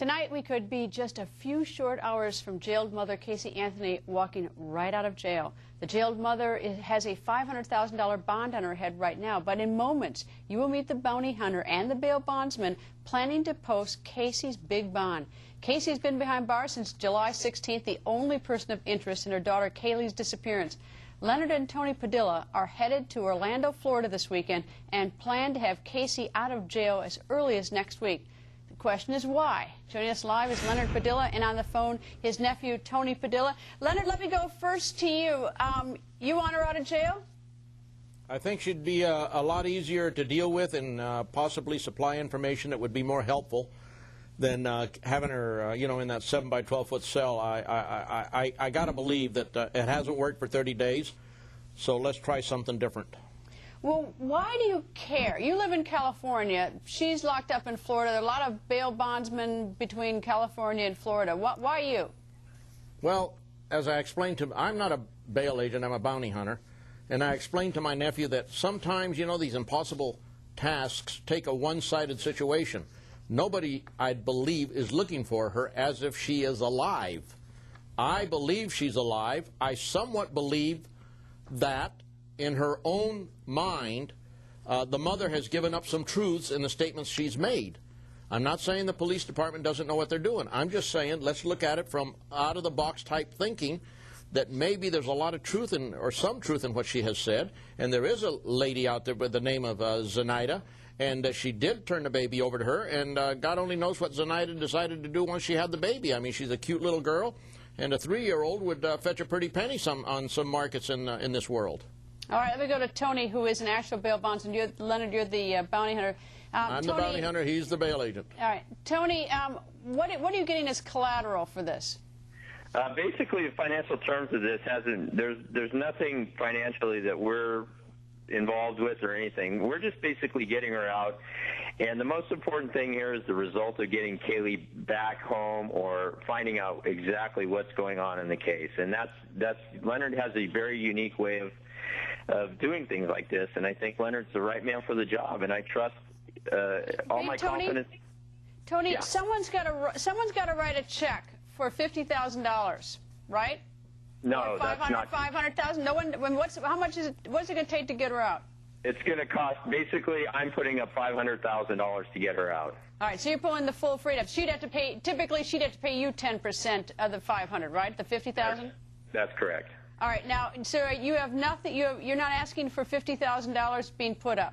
Tonight, we could be just a few short hours from jailed mother Casey Anthony walking right out of jail. The jailed mother has a $500,000 bond on her head right now, but in moments, you will meet the bounty hunter and the bail bondsman planning to post Casey's big bond. Casey's been behind bars since July 16th, the only person of interest in her daughter Kaylee's disappearance. Leonard and Tony Padilla are headed to Orlando, Florida this weekend and plan to have Casey out of jail as early as next week. The question is why? Joining us live is Leonard Padilla, and on the phone, his nephew, Tony Padilla. Leonard, let me go first to you. You want her out of jail? I think she'd be a lot easier to deal with and possibly supply information that would be more helpful than having her, in that 7 by 12 foot cell. I got to believe that it hasn't worked for 30 days, so let's try something different. Well, why do you care? You live in California. She's locked up in Florida. There are a lot of bail bondsmen between California and Florida. Why you? Well, as I explained to him, I'm not a bail agent, I'm a bounty hunter. And I explained to my nephew that sometimes, these impossible tasks take a one-sided situation. Nobody, I believe, is looking for her as if she is alive. I believe she's alive. I somewhat believe that in her own mind, the mother has given up some truths in the statements she's made. I'm not saying the police department doesn't know what they're doing. I'm just saying let's look at it from out-of-the-box type thinking that maybe there's a lot of truth in, or some truth in what she has said. And there is a lady out there by the name of Zenaida, and she did turn the baby over to her, and God only knows what Zenaida decided to do once she had the baby. I mean, she's a cute little girl, and a 3-year-old would fetch a pretty penny on some markets in this world. All right, let me go to Tony, who is an actual bail bondsman. Leonard, you're the bounty hunter. I'm the bounty hunter. He's the bail agent. All right. Tony, what are you getting as collateral for this? Basically, the financial terms of this there's nothing financially that we're involved with or anything. We're just basically getting her out. And the most important thing here is the result of getting Kaylee back home or finding out exactly what's going on in the case. And that's Leonard has a very unique way of doing things like this, and I think Leonard's the right man for the job, and I trust all my confidence. Tony, yeah. Someone's got to write a check for $50,000, right? No, that's not. $500,000. No one. How much is it? What's it going to take to get her out? It's going to cost. Basically, I'm putting up $500,000 to get her out. All right, so you're pulling the full freedom. She'd have to pay. Typically, she'd have to pay you 10% of the $500, right? The $50,000. That's correct. All right, now, so you have nothing. You're not asking for $50,000 being put up.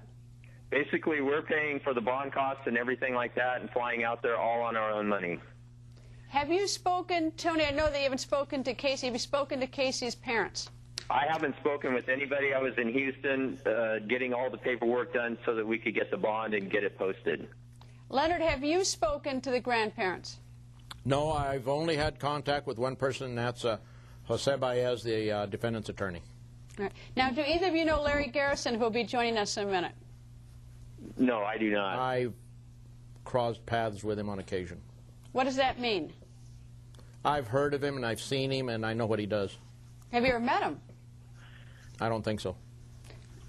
Basically, we're paying for the bond costs and everything like that, and flying out there all on our own money. Have you spoken, Tony? I know that you haven't spoken to Casey. Have you spoken to Casey's parents? I haven't spoken with anybody. I was in Houston getting all the paperwork done so that we could get the bond and get it posted. Leonard, have you spoken to the grandparents? No, I've only had contact with one person, and that's Jose Baez, the defendant's attorney. All right. Now, do either of you know Larry Garrison, who will be joining us in a minute? No, I do not. I've crossed paths with him on occasion. What does that mean? I've heard of him, and I've seen him, and I know what he does. Have you ever met him? I don't think so.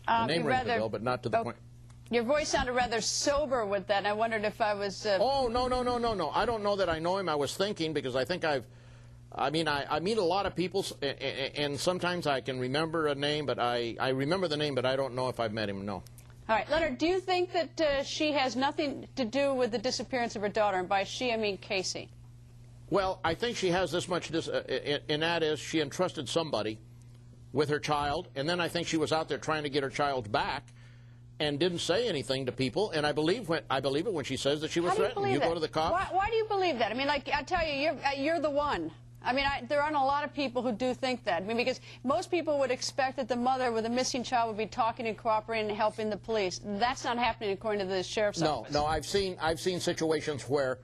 The name rings a bell, but not to the point. Your voice sounded rather sober with that. I wondered if I was... Oh, no. I don't know that I know him. I was thinking, because I think I meet a lot of people, and sometimes I can remember a name, but I remember the name, but I don't know if I've met him, no. All right, Leonard, do you think that she has nothing to do with the disappearance of her daughter? And by she, I mean Casey. Well, I think she has this much, and that is she entrusted somebody with her child, and then I think she was out there trying to get her child back and didn't say anything to people, and I believe it when she says that she was threatened. You go to the cops. Why do you believe that? I mean, like, I tell you, you're the one. I mean, there aren't a lot of people who do think that. I mean, because most people would expect that the mother with a missing child would be talking and cooperating and helping the police. That's not happening according to the sheriff's office. No, I've seen situations where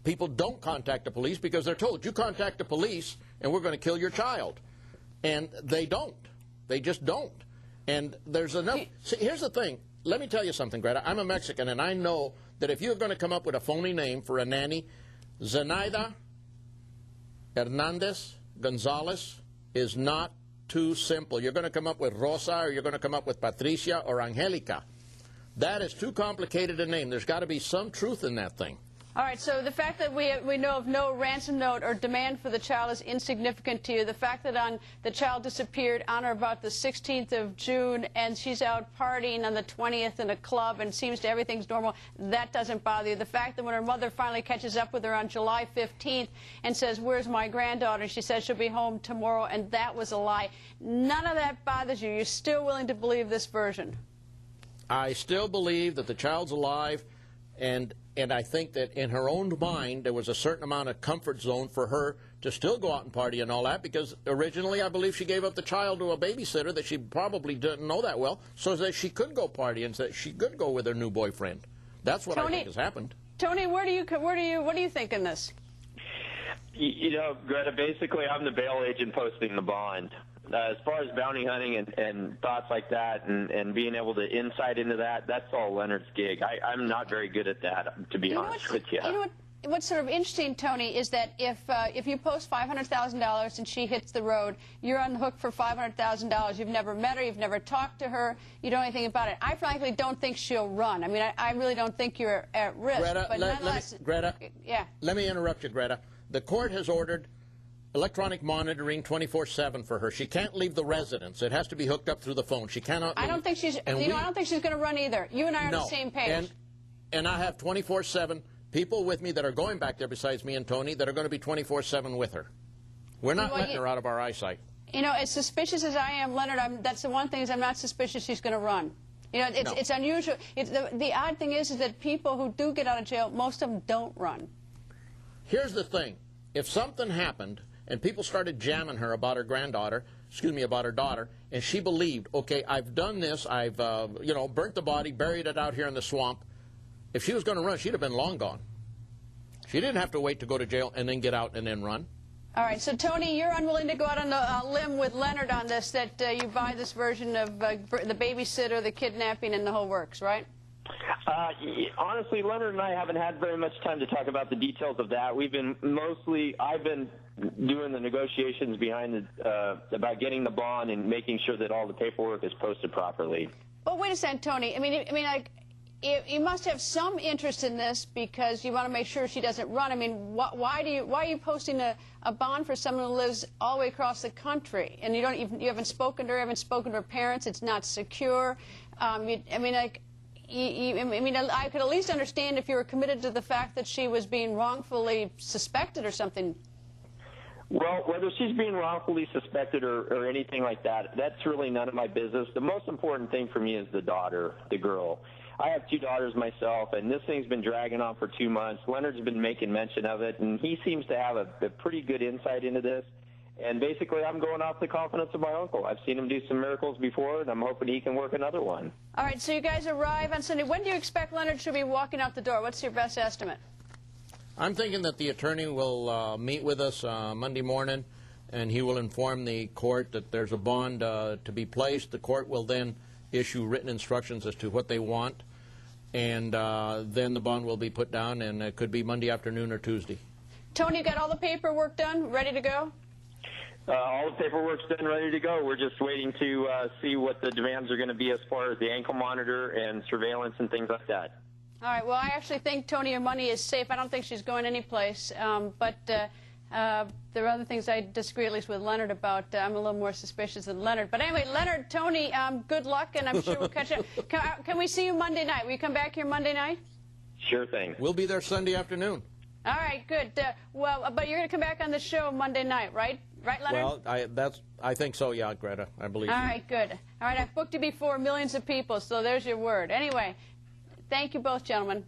people don't contact the police because they're told, you contact the police and we're going to kill your child. And they don't. They just don't. And there's enough. See, here's the thing. Let me tell you something, Greta. I'm a Mexican, and I know that if you're going to come up with a phony name for a nanny, Zenaida Hernandez Gonzalez is not too simple. You're going to come up with Rosa, or you're going to come up with Patricia or Angelica. That is too complicated a name. There's got to be some truth in that thing. All right, so the fact that we know of no ransom note or demand for the child is insignificant to you. The fact that the child disappeared on or about the 16th of June and she's out partying on the 20th in a club and seems to everything's normal, that doesn't bother you. The fact that when her mother finally catches up with her on July 15th and says, "Where's my granddaughter?" she says she'll be home tomorrow, and that was a lie. None of that bothers you. You're still willing to believe this version. I still believe that the child's alive, and I think that in her own mind there was a certain amount of comfort zone for her to still go out and party and all that, because originally I believe she gave up the child to a babysitter that she probably didn't know that well, so that she could go party and that she could go with her new boyfriend. That's what I think has happened. Tony, what do you think in this? You know, Greta, basically I'm the bail agent posting the bond. As far as bounty hunting and thoughts like that and being able to insight into that, that's all Leonard's gig. I'm not very good at that, to be honest with you. You know what's sort of interesting, Tony, is that if you post $500,000 and she hits the road, you're on the hook for $500,000. You've never met her, you've never talked to her, you don't know anything about it. I frankly don't think she'll run. I mean, I really don't think you're at risk. Greta, but Greta, yeah. Let me interrupt you, Greta. The court has ordered electronic monitoring 24/7 for her. She can't leave the residence. It has to be hooked up through the phone. She cannot leave. I don't think she's. I don't think she's going to run either. You and I are on the same page. And I have 24/7 people with me that are going back there besides me and Tony that are going to be 24/7 with her. We're not letting her out of our eyesight. You know, as suspicious as I am, Leonard, that's the one thing is I'm not suspicious she's going to run. You know, it's unusual. The odd thing is that people who do get out of jail, most of them don't run. Here's the thing. If something happened and people started jamming her about her granddaughter, about her daughter, and she believed, okay, I've done this, I've, burnt the body, buried it out here in the swamp. If she was going to run, she'd have been long gone. She didn't have to wait to go to jail and then get out and then run. All right, so Tony, you're unwilling to go out on a limb with Leonard on this, that you buy this version of the babysitter, the kidnapping, and the whole works, right? Honestly, Leonard and I haven't had very much time to talk about the details of that. I've been doing the negotiations behind about getting the bond and making sure that all the paperwork is posted properly. Well, wait a second, Tony. I mean, you must have some interest in this because you want to make sure she doesn't run. I mean, why are you posting a bond for someone who lives all the way across the country and you haven't spoken to her, haven't spoken to her parents? It's not secure. I could at least understand if you were committed to the fact that she was being wrongfully suspected or something. Well, whether she's being wrongfully suspected or anything like that, that's really none of my business. The most important thing for me is the daughter, the girl. I have 2 daughters myself, and this thing's been dragging on for 2 months. Leonard's been making mention of it, and he seems to have a pretty good insight into this. And basically, I'm going off the confidence of my uncle. I've seen him do some miracles before, and I'm hoping he can work another one. All right, so you guys arrive on Sunday. When do you expect Leonard should be walking out the door? What's your best estimate? I'm thinking that the attorney will meet with us Monday morning, and he will inform the court that there's a bond to be placed. The court will then issue written instructions as to what they want, and then the bond will be put down, and it could be Monday afternoon or Tuesday. Tony, you got all the paperwork done, ready to go? All the paperwork's done, ready to go. We're just waiting to see what the demands are going to be as far as the ankle monitor and surveillance and things like that. All right. Well, I actually think, Tony, your money is safe. I don't think she's going anyplace. But there are other things I disagree, at least with Leonard, about. I'm a little more suspicious than Leonard. But anyway, Leonard, Tony, good luck, and I'm sure we'll catch up. Can we see you Monday night? Will you come back here Monday night? Sure thing. We'll be there Sunday afternoon. All right, good. But you're going to come back on the show Monday night, right? Right, Leonard? Well, I think so, yeah, Greta. I believe All right, good. All right, I've booked you before millions of people, so there's your word. Anyway, thank you both, gentlemen.